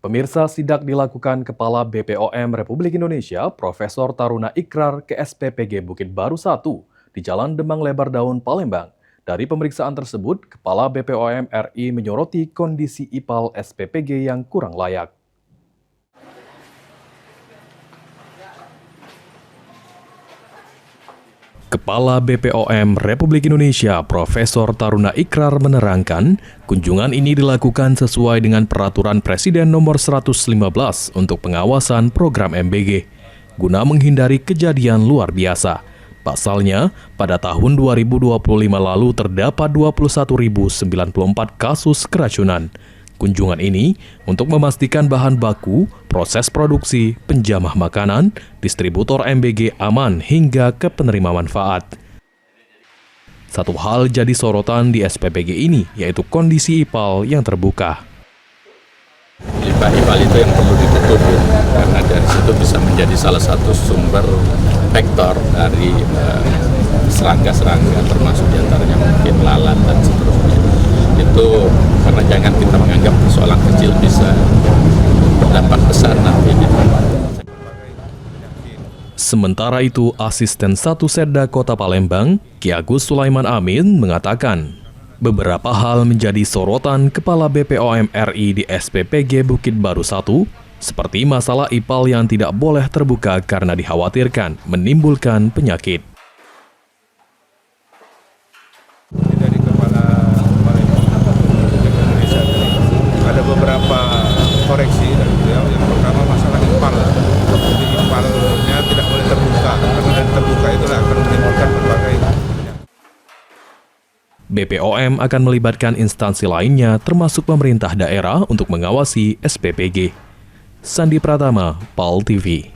Pemirsa, sidak dilakukan Kepala BPOM Republik Indonesia, Profesor Taruna Ikrar ke SPPG Bukit Baru 1 di Jalan Demang Lebar Daun, Palembang. Dari pemeriksaan tersebut, Kepala BPOM RI menyoroti kondisi IPAL SPPG yang kurang layak. Kepala BPOM Republik Indonesia, Profesor Taruna Ikrar menerangkan, kunjungan ini dilakukan sesuai dengan Peraturan Presiden Nomor 115 untuk pengawasan program MBG, guna menghindari kejadian luar biasa. Pasalnya, pada tahun 2025 lalu terdapat 21.094 kasus keracunan. Kunjungan ini untuk memastikan bahan baku, proses produksi, penjamah makanan, distributor MBG aman hingga ke penerima manfaat. Satu hal jadi sorotan di SPPG ini, yaitu kondisi IPAL yang terbuka. Limbah IPAL itu yang perlu ditutup, karena dari situ bisa menjadi salah satu sumber vektor dari serangga-serangga, termasuk diantaranya mungkin lalat dan seterusnya. Itu karena jangan kita menganggap persoalan kecil bisa berdampak besar nantinya. Sementara itu, Asisten 1 Setda Kota Palembang, Ki Agus Sulaiman Amin, mengatakan beberapa hal menjadi sorotan Kepala BPOM RI di SPPG Bukit Baru 1, seperti masalah IPAL yang tidak boleh terbuka karena dikhawatirkan menimbulkan penyakit. Dari Kepala Indonesia ada beberapa koreksi dari beliau. Yang pertama masalah IPAL. Jadi IPAL-nya tidak boleh terbuka, karena dari terbuka itulah akan menimbulkan berbagai. BPOM akan melibatkan instansi lainnya termasuk pemerintah daerah untuk mengawasi SPPG. Sandi Pratama, PAL TV.